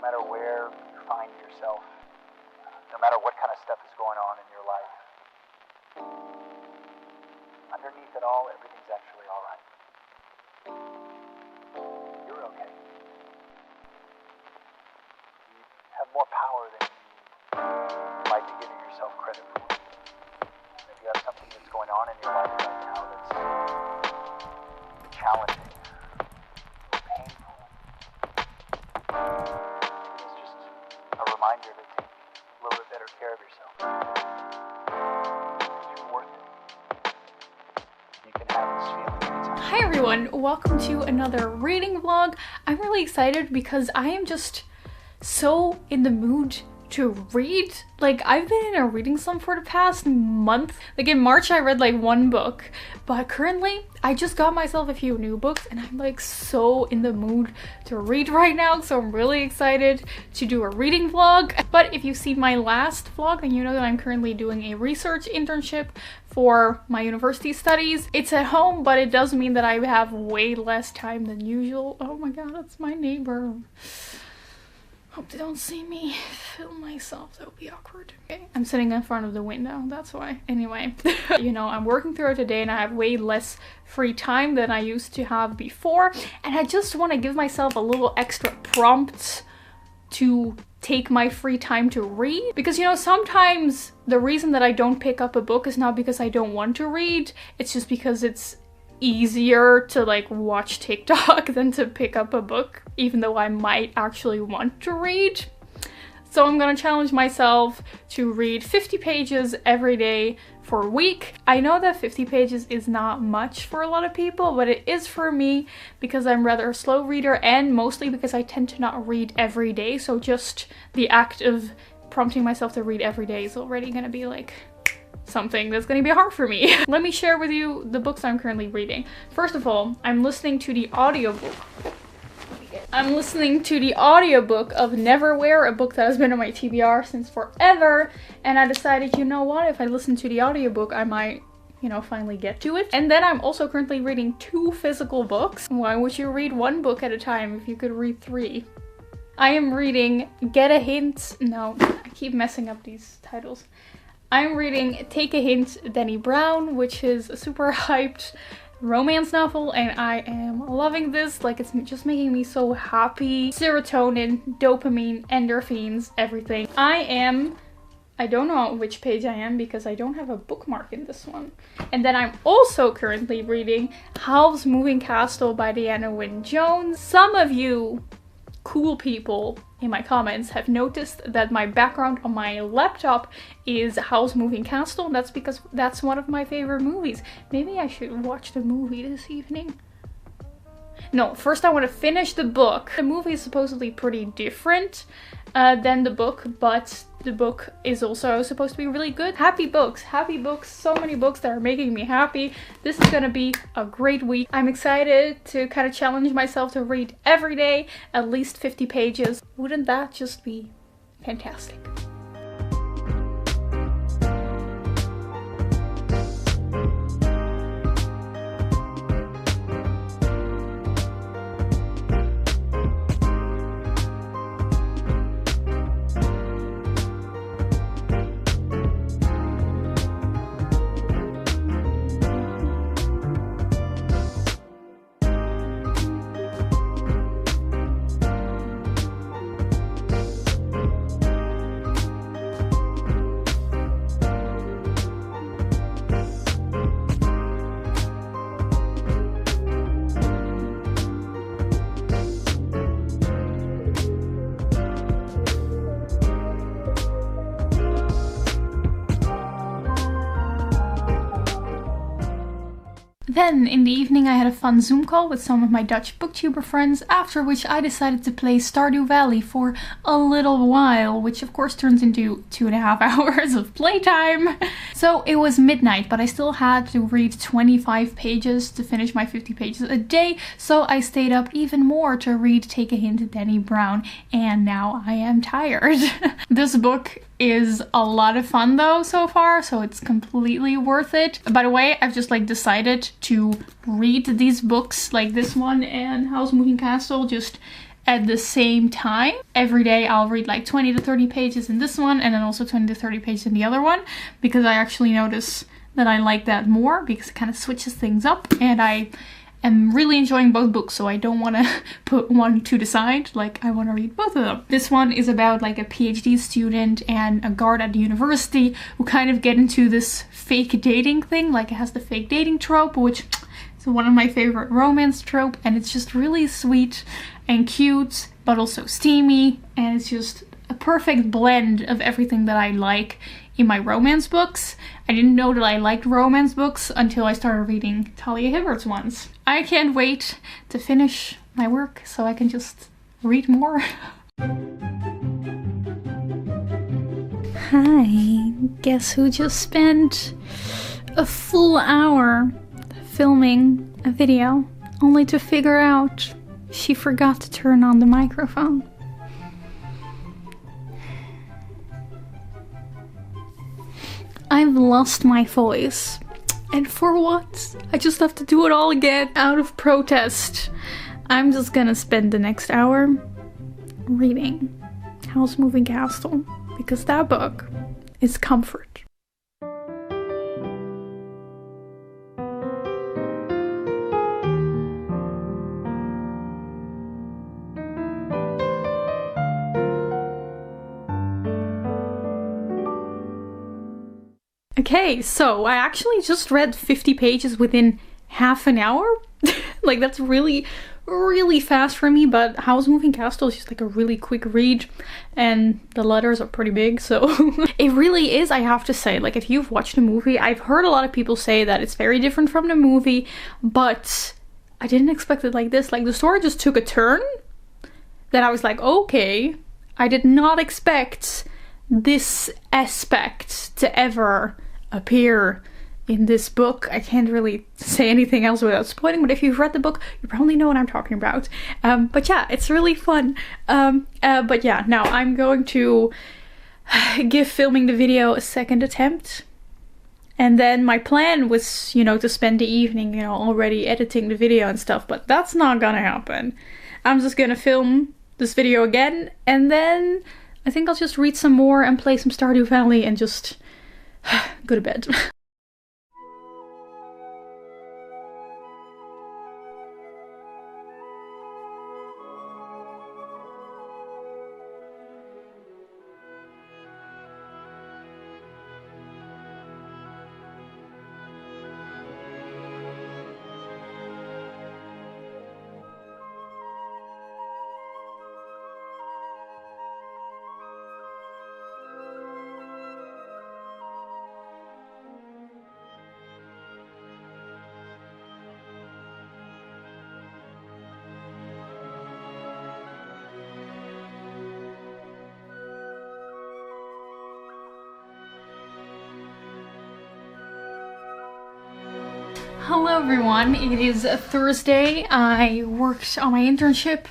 matter where you find yourself, no matter what kind of stuff is going on in your life, underneath it all, everything's actually all right. You're okay. You have more power than you might be giving yourself credit for. If you have something that's going on in your life right now that's challenging or painful, it's just a reminder to take a little bit better care of yourself. You're worth it. You can have this feeling anytime. Hi everyone, welcome to another reading vlog. I'm really excited because I am just so in the mood to read. Like, I've been in a reading slump for the past month. Like in March I read like one book, but currently I just got myself a few new books and I'm like so in the mood to read right now, so I'm really excited to do a reading vlog. But if you've seen my last vlog, then you know that I'm currently doing a research internship for my university studies. It's at home, but it does mean that I have way less time than usual. Oh my god, that's my neighbor. Hope they don't see me film myself, that would be awkward. Okay, I'm sitting in front of the window, that's why. Anyway, you know, I'm working through it today and I have way less free time than I used to have before. And I just want to give myself a little extra prompt to take my free time to read. Because, you know, sometimes the reason that I don't pick up a book is not because I don't want to read, it's just because it's easier to like watch TikTok than to pick up a book, even though I might actually want to read. So I'm gonna challenge myself to read 50 pages every day for a week. I know that 50 pages is not much for a lot of people, but it is for me because I'm rather a slow reader and mostly because I tend to not read every day. So just the act of prompting myself to read every day is already gonna be like something that's going to be hard for me. Let me share with you the books I'm currently reading. First of all, I'm listening to the audiobook. I'm listening to the audiobook of Neverwhere, a book that has been on my TBR since forever, and I decided, you know what, if I listen to the audiobook, I might, you know, finally get to it. And then I'm also currently reading 2 physical books. Why would you read 1 book at a time if you could read 3? I am reading Get a Hint. No, I keep messing up these titles. I'm reading Take a Hint, Dani Brown, which is a super hyped romance novel, and I am loving this. Like, it's just making me so happy. Serotonin, dopamine, endorphins, everything. I don't know which page I am because I don't have a bookmark in this one. And then I'm also currently reading Howl's Moving Castle by Deanna Wynne Jones. Some of you cool people in my comments have noticed that my background on my laptop is Howl's Moving Castle, and that's because that's one of my favorite movies. Maybe I should watch the movie this evening. No, first I want to finish the book. The movie is supposedly pretty different than the book, but the book is also supposed to be really good. Happy books, so many books that are making me happy. This is gonna be a great week. I'm excited to kind of challenge myself to read every day, at least 50 pages. Wouldn't that just be fantastic? Then, in the evening, I had a fun Zoom call with some of my Dutch booktuber friends, after which I decided to play Stardew Valley for a little while, which of course turns into 2.5 hours of playtime. So it was midnight, but I still had to read 25 pages to finish my 50 pages a day, so I stayed up even more to read Take a Hint, Dani Brown, and now I am tired. This book is a lot of fun though so far, so it's completely worth it. By the way, I've just decided to read these books, like this one and Howl's Moving Castle, just at the same time. Every day I'll read like 20 to 30 pages in this one and then also 20 to 30 pages in the other one, because I actually notice that I like that more because it kind of switches things up, and I am really enjoying both books, so I don't want to put one to the side. Like, I want to read both of them. This one is about like a PhD student and a guard at the university who kind of get into this fake dating thing. Like, it has the fake dating trope, which is one of my favorite romance trope, and it's just really sweet and cute, but also steamy, and it's just a perfect blend of everything that I like in my romance books. I didn't know that I liked romance books until I started reading Talia Hibbert's ones. I can't wait to finish my work so I can just read more. Hi, guess who just spent a full hour filming a video only to figure out she forgot to turn on the microphone. I've lost my voice. And for what? I just have to do it all again out of protest. I'm just gonna spend the next hour reading Howl's Moving Castle, because that book is comfort. Okay, so I actually just read 50 pages within half an hour. Like, that's really, really fast for me, but Howl's Moving Castle is just like a really quick read, and the letters are pretty big, so it really is, I have to say. Like, if you've watched the movie, I've heard a lot of people say that it's very different from the movie, but I didn't expect it like this. Like, the story just took a turn that I was like, okay, I did not expect this aspect to ever appear in this book. I can't really say anything else without spoiling, but if you've read the book, you probably know what I'm talking about. But yeah, it's really fun. But yeah, now I'm going to give filming the video a second attempt. And then my plan was, you know, to spend the evening, you know, already editing the video and stuff, but that's not gonna happen. I'm just gonna film this video again, and then I think I'll just read some more and play some Stardew Valley and just go to bed. Hello everyone, it is a Thursday. I worked on my internship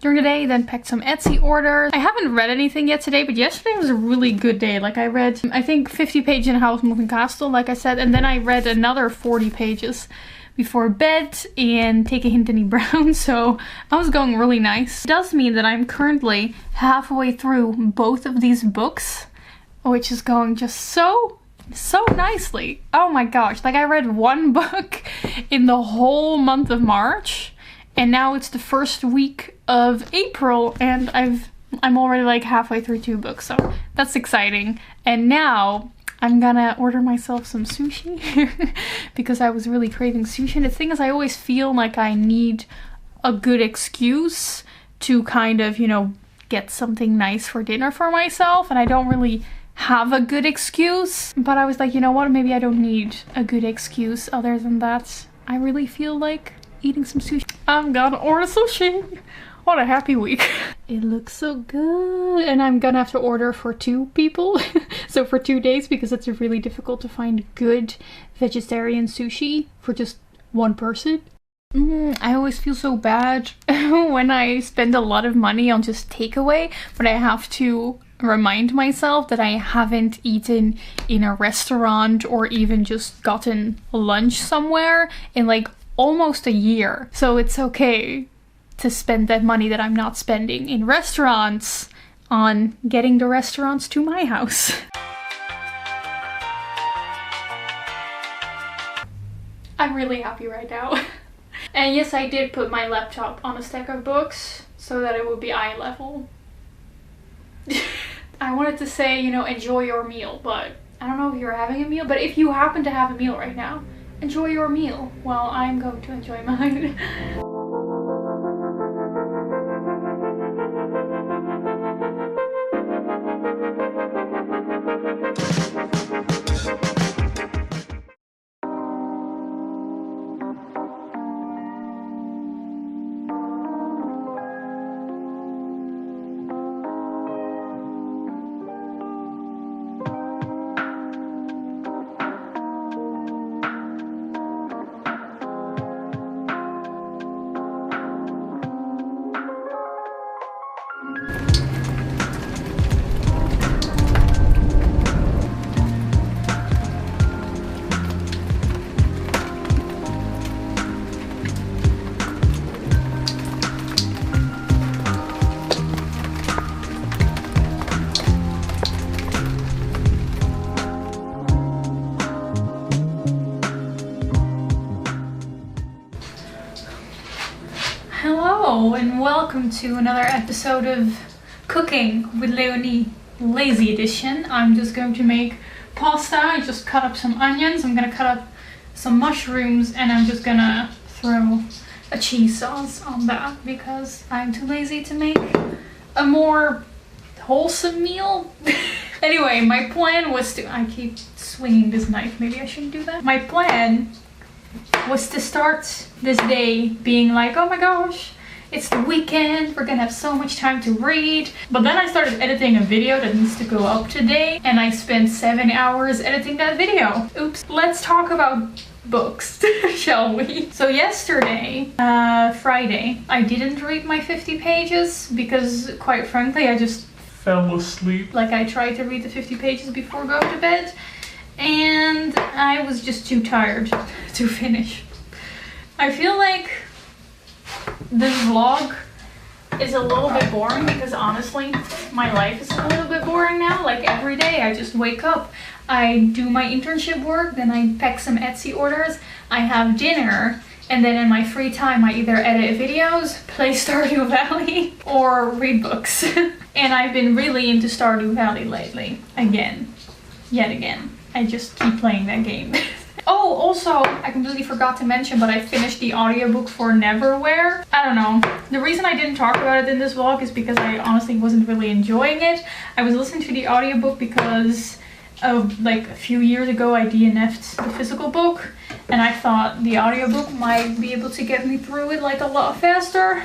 during the day, then packed some Etsy orders. I haven't read anything yet today, but yesterday was a really good day. Like, I read, I think 50 pages in Howl's Moving Castle, like I said, and then I read another 40 pages before bed in Take a Hint, Annie Brown, so I was going really nice. It does mean that I'm currently halfway through both of these books, which is going just so nicely. Oh my gosh, like, I read one book in the whole month of March, and now it's the first week of April, and I'm already like halfway through 2 books, so that's exciting. And now I'm gonna order myself some sushi because I was really craving sushi. And the thing is, I always feel like I need a good excuse to kind of, you know, get something nice for dinner for myself, and I don't really have a good excuse. But I was like, you know what, maybe I don't need a good excuse other than that I really feel like eating some sushi. I'm gonna order sushi. What a happy week. It looks so good, and I'm gonna have to order for 2 people so for 2 days, because it's really difficult to find good vegetarian sushi for just 1 person. I always feel so bad when I spend a lot of money on just takeaway, but I have to remind myself that I haven't eaten in a restaurant or even just gotten lunch somewhere in like almost a year. So it's okay to spend that money that I'm not spending in restaurants on getting the restaurants to my house. I'm really happy right now. And yes, I did put my laptop on a stack of books so that it would be eye level. I wanted to say, you know, enjoy your meal, but I don't know if you're having a meal, but if you happen to have a meal right now, enjoy your meal while I'm going to enjoy mine. Hello and welcome to another episode of Cooking with Leonie, Lazy Edition. I'm just going to make pasta. I just cut up some onions, I'm gonna cut up some mushrooms, and I'm just gonna throw a cheese sauce on that because I'm too lazy to make a more wholesome meal. Anyway, my plan was to, I keep swinging this knife, maybe I shouldn't do that. My plan was to start this day being like, oh my gosh, it's the weekend, we're gonna have so much time to read. But then I started editing a video that needs to go up today, and I spent 7 hours editing that video. Oops. Let's talk about books, shall we? So yesterday, Friday, I didn't read my 50 pages because, quite frankly, I just fell asleep. Like, I tried to read the 50 pages before going to bed, and I was just too tired to finish. I feel like this vlog is a little bit boring because honestly, my life is a little bit boring now. Like every day I just wake up, I do my internship work, then I pack some Etsy orders, I have dinner, and then in my free time I either edit videos, play Stardew Valley, or read books. And I've been really into Stardew Valley lately. Again. Yet again. I just keep playing that game. Oh, also, I completely forgot to mention, but I finished the audiobook for Neverwhere. I don't know. The reason I didn't talk about it in this vlog is because I honestly wasn't really enjoying it. I was listening to the audiobook because like a few years ago I DNF'd the physical book, and I thought the audiobook might be able to get me through it like a lot faster.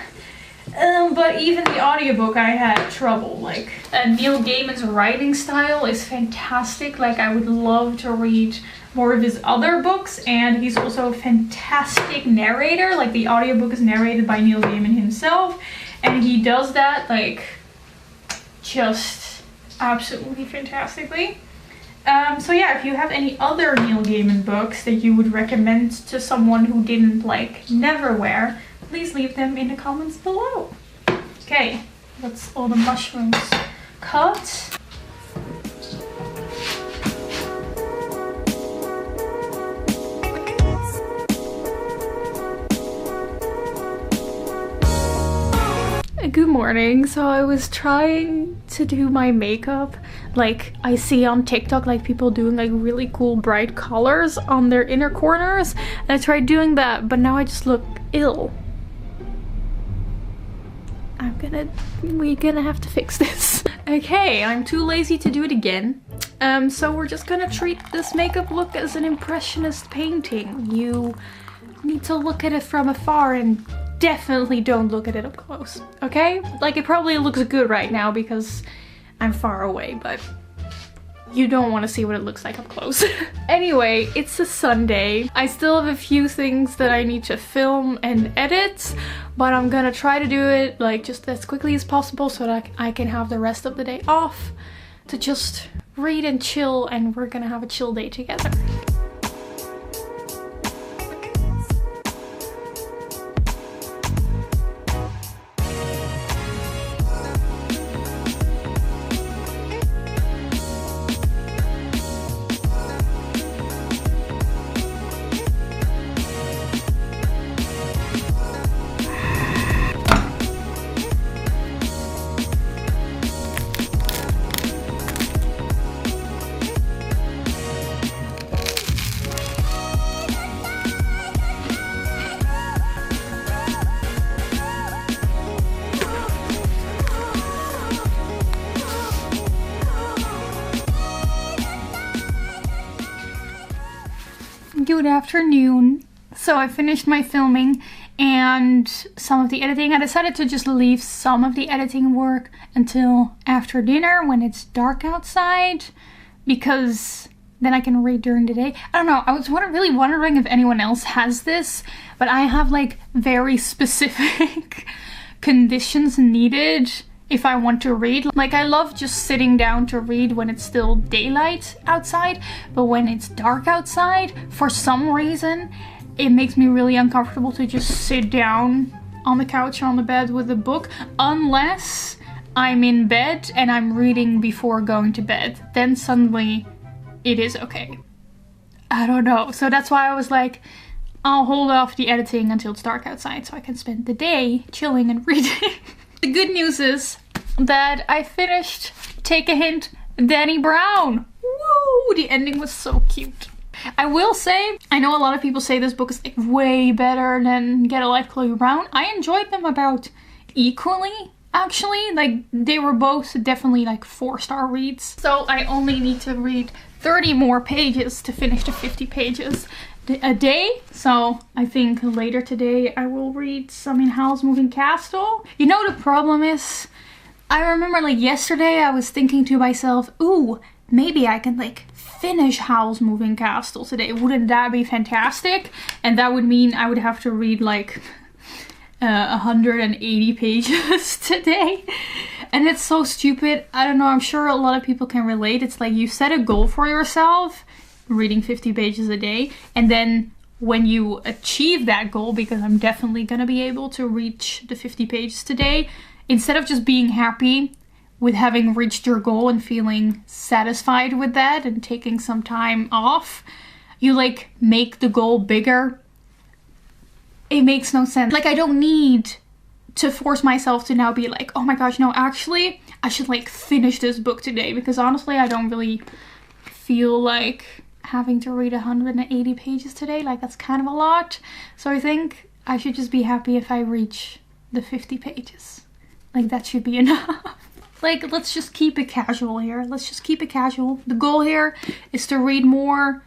But even the audiobook I had trouble. Like, Neil Gaiman's writing style is fantastic. Like, I would love to read more of his other books, and he's also a fantastic narrator. Like, the audiobook is narrated by Neil Gaiman himself, and he does that like just absolutely fantastically. So yeah, if you have any other Neil Gaiman books that you would recommend to someone who didn't like Neverwhere, please leave them in the comments below. Okay, that's all the mushrooms cut. Good morning. So I was trying to do my makeup like I see on TikTok, like people doing like really cool bright colors on their inner corners, and I tried doing that, but now I just look ill. We're gonna have to fix this. Okay, I'm too lazy to do it again. So we're just gonna treat this makeup look as an impressionist painting. You need to look at it from afar and definitely don't look at it up close, okay? Like, it probably looks good right now because I'm far away, but you don't want to see what it looks like up close. Anyway, it's a Sunday. I still have a few things that I need to film and edit, but I'm gonna try to do it like just as quickly as possible so that I can have the rest of the day off to just read and chill, and we're gonna have a chill day together. afternoon, so I finished my filming and some of the editing. I decided to just leave some of the editing work until after dinner when it's dark outside, because then I can read during the day. I don't know, I was really wondering if anyone else has this, but I have like very specific conditions needed if I want to read. Like, I love just sitting down to read when it's still daylight outside, but when it's dark outside, for some reason, it makes me really uncomfortable to just sit down on the couch or on the bed with a book, unless I'm in bed and I'm reading before going to bed. Then suddenly it is okay. I don't know. So that's why I was like, I'll hold off the editing until it's dark outside so I can spend the day chilling and reading. The good news is that I finished Take a Hint, Danny Brown. Woo! The ending was so cute. I will say, I know a lot of people say this book is like way better than Get a Life, Chloe Brown. I enjoyed them about equally, actually. Like, they were both definitely like 4-star reads. So I only need to read 30 more pages to finish the 50 pages a day. So I think later today I will read some in Howl's Moving Castle. You know, the problem is, I remember like yesterday I was thinking to myself, ooh, maybe I can like finish Howl's Moving Castle today. Wouldn't that be fantastic? And that would mean I would have to read like 180 pages today. And it's so stupid. I don't know, I'm sure a lot of people can relate. It's like you set a goal for yourself, reading 50 pages a day, and then when you achieve that goal, because I'm definitely gonna be able to reach the 50 pages today, instead of just being happy with having reached your goal and feeling satisfied with that and taking some time off, you like make the goal bigger. It makes no sense. Like, I don't need to force myself to now be like, oh my gosh, no, actually I should like finish this book today, because honestly I don't really feel like having to read 180 pages today. Like, that's kind of a lot. So I think I should just be happy if I reach the 50 pages. Like, that should be enough. Like, let's just keep it casual here. Let's just keep it casual. The goal here is to read more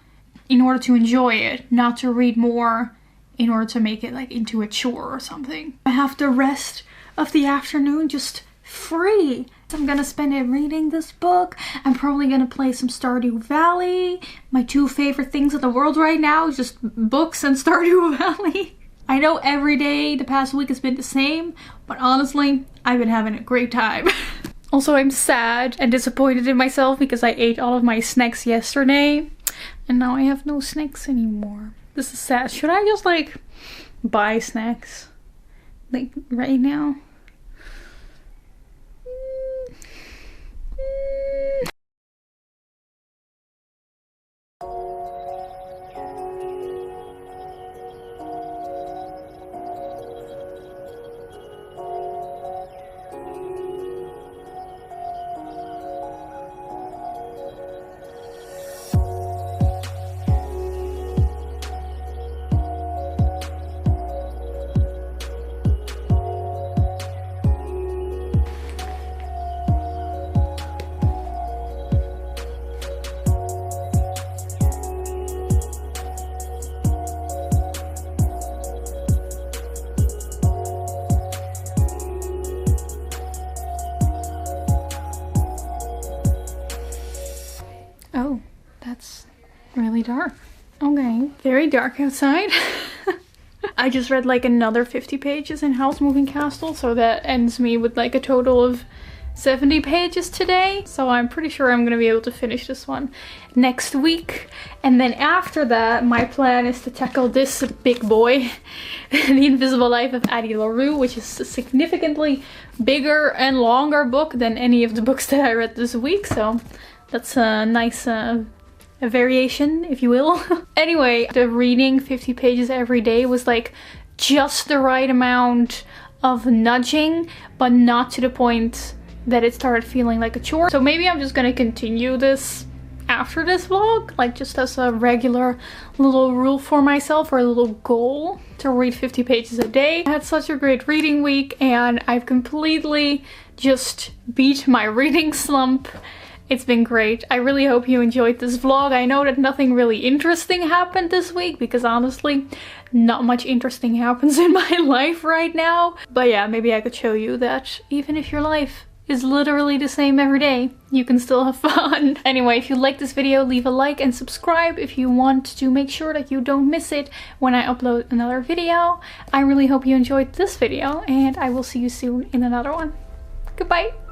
in order to enjoy it, not to read more in order to make it like into a chore or something. I have the rest of the afternoon just free. I'm gonna spend it reading this book. I'm probably gonna play some Stardew Valley. My 2 favorite things in the world right now is just books and Stardew Valley. I know every day the past week has been the same, but honestly, I've been having a great time. Also, I'm sad and disappointed in myself because I ate all of my snacks yesterday and now I have no snacks anymore. This is sad. Should I just like buy snacks like right now? Oh, that's really dark. Okay, very dark outside. I just read like another 50 pages in Howl's Moving Castle, so that ends me with like a total of 70 pages today. So I'm pretty sure I'm gonna be able to finish this one next week. And then after that, my plan is to tackle this big boy, The Invisible Life of Addie LaRue, which is a significantly bigger and longer book than any of the books that I read this week. So that's a nice a variation, if you will. Anyway, the reading 50 pages every day was like just the right amount of nudging, but not to the point that it started feeling like a chore. So maybe I'm just gonna continue this after this vlog, like just as a regular little rule for myself, or a little goal to read 50 pages a day. I had such a great reading week and I've completely just beat my reading slump It's been great. I really hope you enjoyed this vlog. I know that nothing really interesting happened this week because honestly, not much interesting happens in my life right now. But yeah, maybe I could show you that even if your life is literally the same every day, you can still have fun. Anyway, if you like this video, leave a like and subscribe if you want to make sure that you don't miss it when I upload another video. I really hope you enjoyed this video and I will see you soon in another one. Goodbye!